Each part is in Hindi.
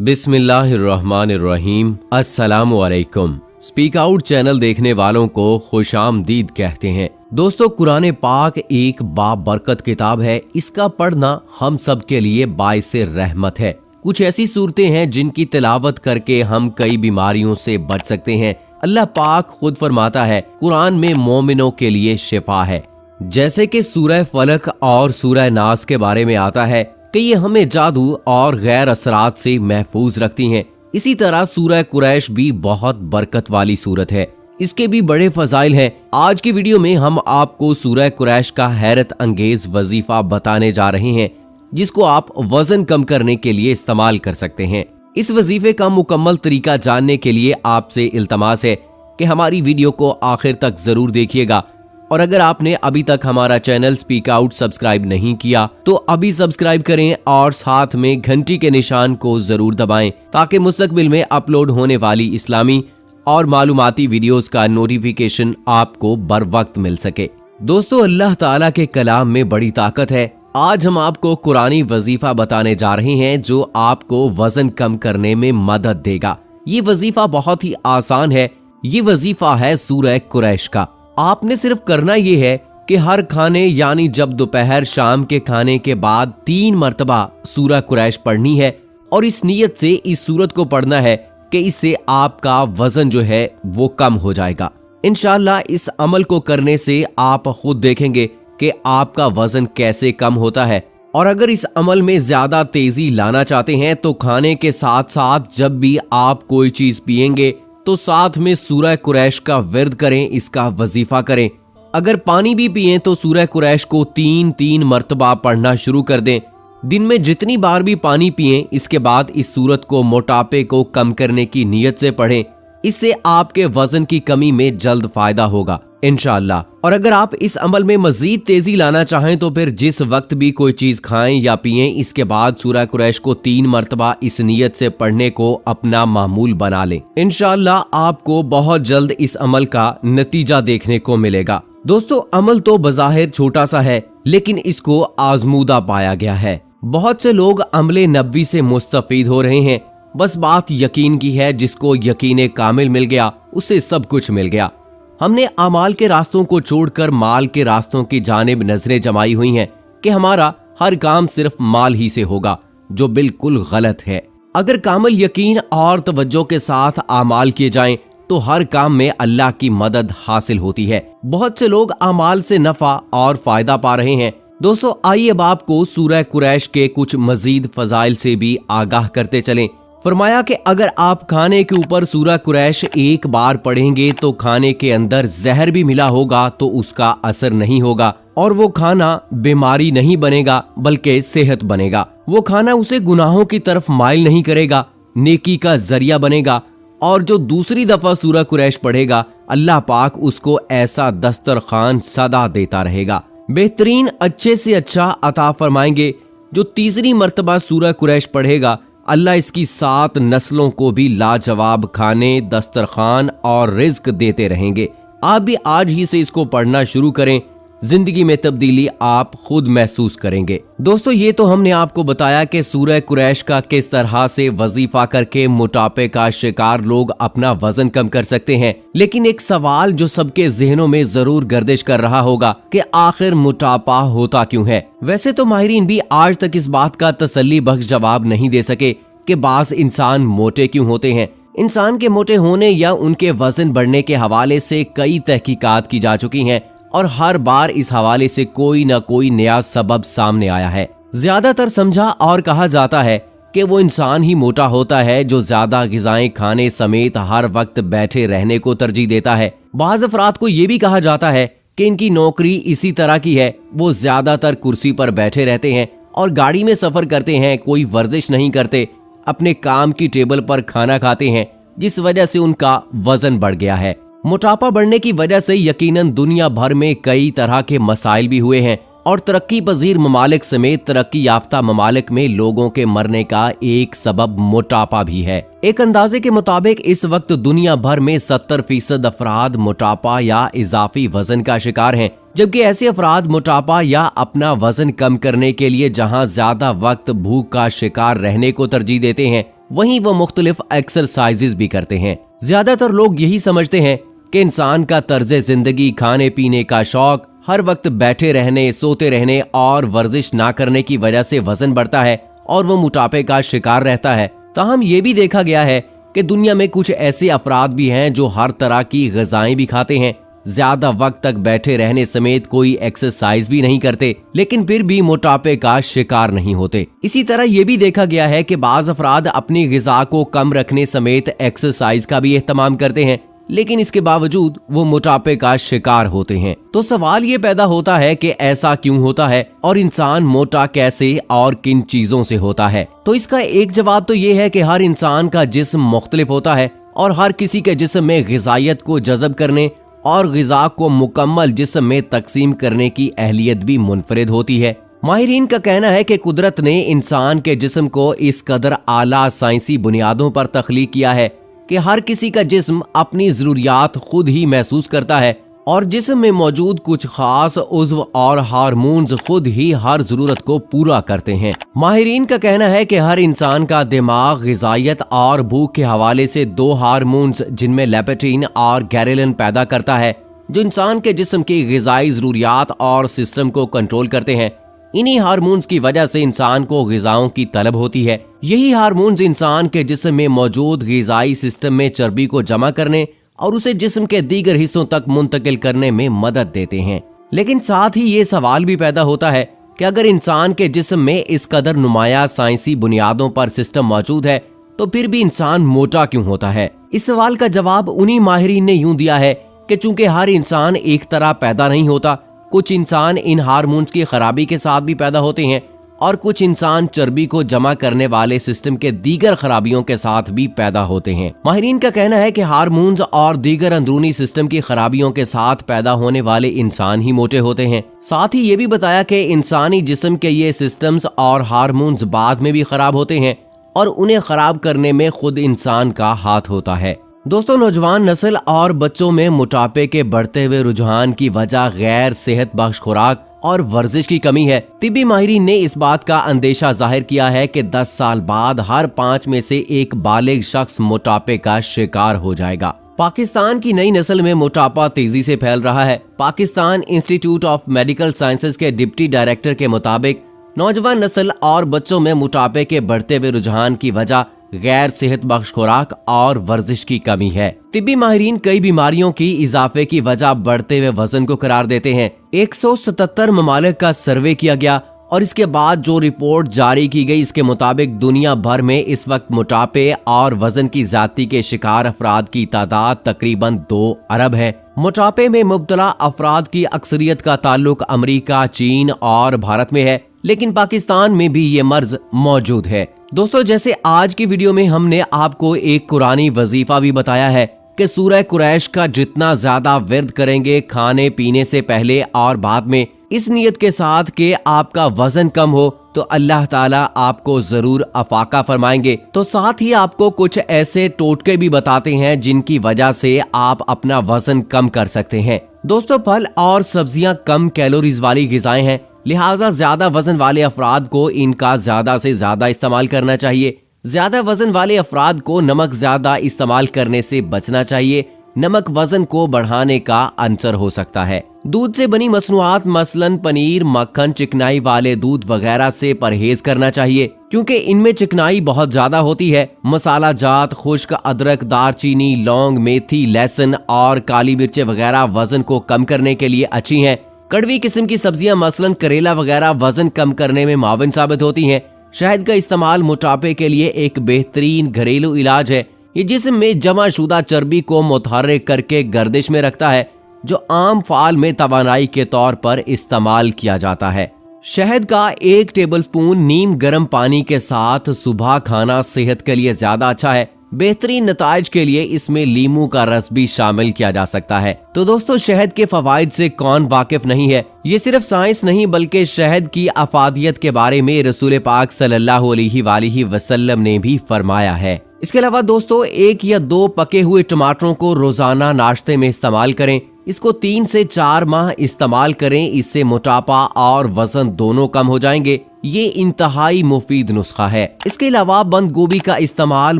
बिस्मिल्लाहिर्रहमानिर्रहीम। अस्सलामु अलैकुम। स्पीक आउट चैनल देखने वालों को खुशामदीद कहते हैं। दोस्तों, कुरान पाक एक बाबरकत किताब है। इसका पढ़ना हम सब के लिए बाइसे रहमत है। कुछ ऐसी सूरतें हैं जिनकी तिलावत करके हम कई बीमारियों से बच सकते हैं। अल्लाह पाक खुद फरमाता है, कुरान में मोमिनों के लिए शिफा है। जैसे कि सूरह फलक और सूरह नास के बारे में आता है कि ये हमें जादू और गैर असरात से महफूज रखती हैं। इसी तरह सूरह कुरैश भी बहुत बरकत वाली सूरत है। इसके भी बड़े फजाइल हैं। आज की वीडियो में हम आपको सूरह कुरैश का हैरत अंगेज वजीफा बताने जा रहे हैं, जिसको आप वजन कम करने के लिए इस्तेमाल कर सकते हैं। इस वजीफे का मुकम्मल तरीका जानने के लिए आपसे इल्तमास है कि हमारी वीडियो को आखिर तक जरूर देखिएगा। और अगर आपने अभी तक हमारा चैनल स्पीक आउट सब्सक्राइब नहीं किया तो अभी सब्सक्राइब करें और साथ में घंटी के निशान को जरूर दबाएं, ताकि मुस्तकबिल में अपलोड होने वाली इस्लामी और मालूमाती वीडियोस का नोटिफिकेशन आपको बर वक्त मिल सके। दोस्तों, अल्लाह ताला के कलाम में बड़ी ताकत है। आज हम आपको कुरानी वजीफा बताने जा रहे हैं जो आपको वजन कम करने में मदद देगा। ये वजीफा बहुत ही आसान है। ये वजीफा है सूरह कुरैश का। आपने सिर्फ करना ये है कि हर खाने यानी जब दोपहर शाम के खाने के बाद 3 मरतबा सूरह कुरैश पढ़नी है और इस नीयत से इस सूरत को पढ़ना है कि इससे आपका वजन जो है वो कम हो जाएगा। इंशाअल्लाह इस अमल को करने से आप खुद देखेंगे कि आपका वजन कैसे कम होता है। और अगर इस अमल में ज्यादा तेजी लाना चाहते हैं तो खाने के साथ साथ जब भी आप कोई चीज पिएंगे तो साथ में सूरह कुरैश का विर्द करें, इसका वजीफा करें। अगर पानी भी पिएं तो सूरह कुरैश को 3-3 मरतबा पढ़ना शुरू कर दें। दिन में जितनी बार भी पानी पिएं, इसके बाद इस सूरत को मोटापे को कम करने की नीयत से पढ़ें। इससे आपके वजन की कमी में जल्द फायदा होगा इंशाअल्लाह। और अगर आप इस अमल में मजीद तेजी लाना चाहें तो फिर जिस वक्त भी कोई चीज खाएं या पिएं, इसके बाद सूरह कुरैश को 3 मरतबा इस नियत से पढ़ने को अपना मामूल बना लें। इंशाअल्लाह आपको बहुत जल्द इस अमल का नतीजा देखने को मिलेगा। दोस्तों, अमल तो बज़ाहिर छोटा सा है, लेकिन इसको आजमूदा पाया गया है। बहुत से लोग अमले नबवी से मुस्तफीद हो रहे हैं। बस बात यकीन की है। जिसको यकीन कामिल मिल गया उसे सब कुछ मिल गया। हमने अमाल के रास्तों को छोड़कर माल के रास्तों की जानिब नजरें जमाई हुई हैं कि हमारा हर काम सिर्फ माल ही से होगा, जो बिल्कुल गलत है। अगर कामिल यकीन और तवज्जो के साथ अमाल किए जाएं तो हर काम में अल्लाह की मदद हासिल होती है। बहुत से लोग अमाल से नफा और फायदा पा रहे हैं। दोस्तों, आइए अब आपको सूरह कुरैश के कुछ मजीद फजाइल से भी आगाह करते चलें। फरमाया कि अगर आप खाने के ऊपर सूरह कुरैश एक बार पढ़ेंगे तो खाने के अंदर जहर भी मिला होगा तो उसका असर नहीं होगा और वो खाना बीमारी नहीं बनेगा बल्कि सेहत बनेगा। वो खाना उसे गुनाहों की तरफ माइल नहीं करेगा, नेकी का जरिया बनेगा। और जो दूसरी दफा सूरह कुरैश पढ़ेगा, अल्लाह पाक उसको ऐसा दस्तरखान सदा देता रहेगा, बेहतरीन अच्छे से अच्छा अता फरमाएंगे। जो तीसरी मर्तबा सूरह कुरैश पढ़ेगा, अल्लाह इसकी 7 नस्लों को भी लाजवाब खाने, दस्तरखान और रिज्क देते रहेंगे। आप भी आज ही से इसको पढ़ना शुरू करें। जिंदगी में तब्दीली आप खुद महसूस करेंगे। दोस्तों, ये तो हमने आपको बताया कि सूरह कुरैश का किस तरह से वजीफा करके मोटापे का शिकार लोग अपना वजन कम कर सकते हैं। लेकिन एक सवाल जो सबके जहनों में जरूर गर्दिश कर रहा होगा कि आखिर मोटापा होता क्यों है। वैसे तो माहिरीन भी आज तक इस बात का तसल्ली बख्श जवाब नहीं दे सके कि बाज़ इंसान मोटे क्यों होते हैं। इंसान के मोटे होने या उनके वजन बढ़ने के हवाले से कई तहकीकात की जा चुकी हैं और हर बार इस हवाले से कोई न कोई नया सबब सामने आया है। ज्यादातर समझा और कहा जाता है कि वो इंसान ही मोटा होता है जो ज्यादा ग़िज़ाएं खाने समेत हर वक्त बैठे रहने को तरजीह देता है। बाज़ अफराद को ये भी कहा जाता है कि इनकी नौकरी इसी तरह की है, वो ज्यादातर कुर्सी पर बैठे रहते हैं और गाड़ी में सफर करते हैं, कोई वर्जिश नहीं करते, अपने काम की टेबल पर खाना खाते हैं, जिस वजह से उनका वजन बढ़ गया है। मोटापा बढ़ने की वजह से यकीनन दुनिया भर में कई तरह के मसाइल भी हुए हैं और तरक्की पजीर ममालिक समेत तरक्की याफ्ता ममालिक में लोगों के मरने का एक सबब मोटापा भी है। एक अंदाजे के मुताबिक इस वक्त दुनिया भर में 70% अफराद मोटापा या इजाफी वजन का शिकार हैं, जबकि ऐसे अफराद मोटापा या अपना वजन कम करने के लिए जहां ज्यादा वक्त भूख का शिकार रहने को तरजीह देते हैं, वहीं वो मुख्तलिफ एक्सरसाइजेज भी करते हैं। ज्यादातर लोग यही समझते हैं कि इंसान का तर्ज जिंदगी, खाने पीने का शौक, हर वक्त बैठे रहने, सोते रहने और वर्जिश ना करने की वजह से वजन बढ़ता है और वो मोटापे का शिकार रहता है। ताहम ये भी देखा गया है कि दुनिया में कुछ ऐसे अफराद भी हैं जो हर तरह की ग़िज़ाएं भी खाते हैं, ज्यादा वक्त तक बैठे रहने समेत कोई एक्सरसाइज भी नहीं करते, लेकिन फिर भी मोटापे का शिकार नहीं होते। इसी तरह ये भी देखा गया है कि बाज़ अफराद अपनी ग़िज़ा को कम रखने समेत एक्सरसाइज का भी एहतमाम करते हैं, लेकिन इसके बावजूद वो मोटापे का शिकार होते हैं। तो सवाल ये पैदा होता है कि ऐसा क्यों होता है और इंसान मोटा कैसे और किन चीजों से होता है। तो इसका एक जवाब तो ये है कि हर इंसान का जिस्म मुख्तलिफ होता है और हर किसी के जिस्म में ग़िज़ाइयत को जज़ब करने और ग़िज़ा को मुकम्मल जिस्म में तकसीम करने की अहलियत भी मुनफरिद होती है। माहिरीन का कहना है कि कुदरत ने इंसान के जिस्म को इस कदर आला साइंसी बुनियादों पर तख्लीक किया है कि हर किसी का जिस्म अपनी जरूरियात खुद ही महसूस करता है और जिस्म में मौजूद कुछ खास उज़्व और हार्मोन्स खुद ही हर जरूरत को पूरा करते हैं। माहिरीन का कहना है कि हर इंसान का दिमाग ग़िज़ाइयत और भूख के हवाले से दो हार्मोन्स जिनमें लेपेटिन और गैरेलिन पैदा करता है, जो इंसान के जिस्म की ग़िज़ाई जरूरियात और सिस्टम को कंट्रोल करते हैं। इन्हीं हार्मोन्स की वजह से इंसान को ग़िज़ाओं की तलब होती है। यही हार्मोन्स इंसान के जिस्म में मौजूद ग़िज़ाई सिस्टम में चर्बी को जमा करने और उसे जिस्म के दीगर हिस्सों तक मुंतकिल करने में मदद देते हैं। लेकिन साथ ही ये सवाल भी पैदा होता है कि अगर इंसान के जिस्म में इस कदर नुमाया साइंसी बुनियादों पर सिस्टम मौजूद है तो फिर भी इंसान मोटा क्यों होता है। इस सवाल का जवाब उन्हीं माहिरीन ने यूं दिया है कि चूंकि हर इंसान एक तरह पैदा नहीं होता, कुछ इंसान इन हार्मोन्स की खराबी के साथ भी पैदा होते हैं और कुछ इंसान चर्बी को जमा करने वाले सिस्टम के दीगर खराबियों के साथ भी पैदा होते हैं। माहिरीन का कहना है कि हार्मोन्स और दीगर अंदरूनी सिस्टम की खराबियों के साथ पैदा होने वाले इंसान ही मोटे होते हैं। साथ ही ये भी बताया कि इंसानी जिस्म के ये सिस्टम्स और हार्मोन्स बाद में भी खराब होते हैं और उन्हें खराब करने में खुद इंसान का हाथ होता है। दोस्तों, नौजवान नस्ल और बच्चों में मोटापे के बढ़ते हुए रुझान की वजह गैर सेहत बख्श खुराक और वर्जिश की कमी है। तिब्बी माहिरीन ने इस बात का अंदेशा जाहिर किया है कि 10 साल बाद हर 5 में से एक बालिग शख्स मोटापे का शिकार हो जाएगा। पाकिस्तान की नई नस्ल में मोटापा तेजी से फैल रहा है। Pakistan institute of medical sciences के डिप्टी डायरेक्टर के मुताबिक नौजवान नस्ल और बच्चों में मोटापे के बढ़ते हुए रुझान की वजह गैर सेहत बख्श खुराक और वर्जिश की कमी है। तिब्बी माहिरीन कई बीमारियों की इजाफे की वजह बढ़ते हुए वजन को करार देते हैं। 177 ममालिक का सर्वे किया गया और इसके बाद जो रिपोर्ट जारी की गई, इसके मुताबिक दुनिया भर में इस वक्त मोटापे और वजन की ज्यादती के शिकार अफराद की तादाद तकरीबन 2 अरब है। मोटापे में मुब्तला अफराद की अक्सरियत का ताल्लुक अमरीका, चीन और भारत में है, लेकिन पाकिस्तान में भी ये मर्ज मौजूद है। दोस्तों, जैसे आज की वीडियो में हमने आपको एक कुरानी वजीफा भी बताया है कि सूरह कुरैश का जितना ज्यादा विर्द करेंगे खाने पीने से पहले और बाद में, इस नियत के साथ कि आपका वजन कम हो, तो अल्लाह ताला आपको जरूर अफाका फरमाएंगे। तो साथ ही आपको कुछ ऐसे टोटके भी बताते हैं जिनकी वजह से आप अपना वजन कम कर सकते हैं। दोस्तों, फल और सब्जियां कम कैलोरीज वाली ग़िज़ाएं हैं, लिहाजा ज्यादा वजन वाले अफराद को इनका ज्यादा से ज्यादा इस्तेमाल करना चाहिए। ज्यादा वजन वाले अफराद को नमक ज्यादा इस्तेमाल करने से बचना चाहिए। नमक वजन को बढ़ाने का अंसर हो सकता है। दूध से बनी मसनूआत मसलन पनीर, मक्खन, चिकनाई वाले दूध वगैरह से परहेज करना चाहिए क्योंकि इनमें चिकनाई बहुत ज्यादा होती है। मसाला जात, खुश्क अदरक, दारचीनी, लौंग, मेथी, लहसुन और काली मिर्चें वगैरह वजन को कम करने के लिए अच्छी हैं। कड़वी किस्म की सब्जियां मसलन करेला वगैरह वजन कम करने में माविन साबित होती हैं। शहद का इस्तेमाल मोटापे के लिए एक बेहतरीन घरेलू इलाज है। ये जिस्म में जमा शुदा चर्बी को मुतहर्रिक करके गर्दिश में रखता है, जो आम फाल में तवानाई के तौर पर इस्तेमाल किया जाता है। शहद का 1 टेबलस्पून नीम गर्म पानी के साथ सुबह खाना सेहत के लिए ज्यादा अच्छा है। बेहतरीन नताइज के लिए इसमें लीमू का रस भी शामिल किया जा सकता है। तो दोस्तों, शहद के फवाइद से कौन वाकिफ नहीं है। ये सिर्फ साइंस नहीं बल्कि शहद की अफादियत के बारे में रसूल पाक सल्लल्लाहु अलैहि वसल्लम ने भी फरमाया है। इसके अलावा दोस्तों, 1 या 2 पके हुए टमाटरों को रोजाना नाश्ते में इस्तेमाल करें। इसको 3 से 4 माह इस्तेमाल करें, इससे मोटापा और वजन दोनों कम हो जाएंगे। ये इंतहाई मुफीद नुस्खा है। इसके अलावा बंद गोभी का इस्तेमाल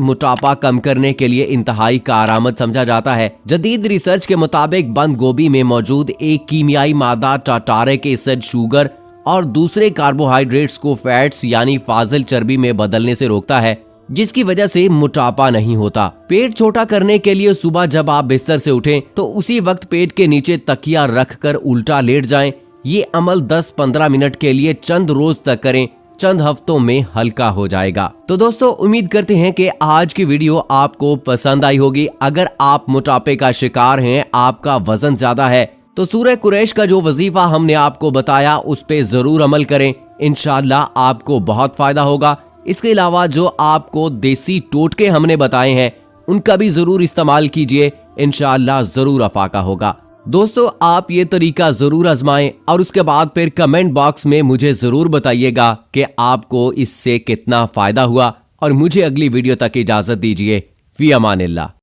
मोटापा कम करने के लिए इंतहाई कारआमद समझा जाता है। जदीद रिसर्च के मुताबिक बंद गोभी में मौजूद एक कीमियाई मादा टाटारिक एसिड शुगर और दूसरे कार्बोहाइड्रेट्स को फैट्स यानी फाजिल चर्बी में बदलने से रोकता है, जिसकी वजह से मोटापा नहीं होता। पेट छोटा करने के लिए सुबह जब आप बिस्तर से उठें तो उसी वक्त पेट के नीचे तकिया रखकर उल्टा लेट जाएं। ये अमल 10-15 मिनट के लिए चंद रोज तक करें, चंद हफ्तों में हल्का हो जाएगा। तो दोस्तों, उम्मीद करते हैं कि आज की वीडियो आपको पसंद आई होगी। अगर आप मोटापे का शिकार हैं, आपका वजन ज्यादा है, तो सूरह कुरैश का जो वजीफा हमने आपको बताया उस पे जरूर अमल करें। इंशाअल्लाह आपको बहुत फायदा होगा। इसके अलावा जो आपको देसी टोटके हमने बताए हैं उनका भी जरूर इस्तेमाल कीजिए, इंशाअल्लाह जरूर अफाका होगा। दोस्तों, आप ये तरीका जरूर आजमाएं और उसके बाद फिर कमेंट बॉक्स में मुझे जरूर बताइएगा कि आपको इससे कितना फायदा हुआ। और मुझे अगली वीडियो तक इजाजत दीजिए। फी अमानिल्लाह।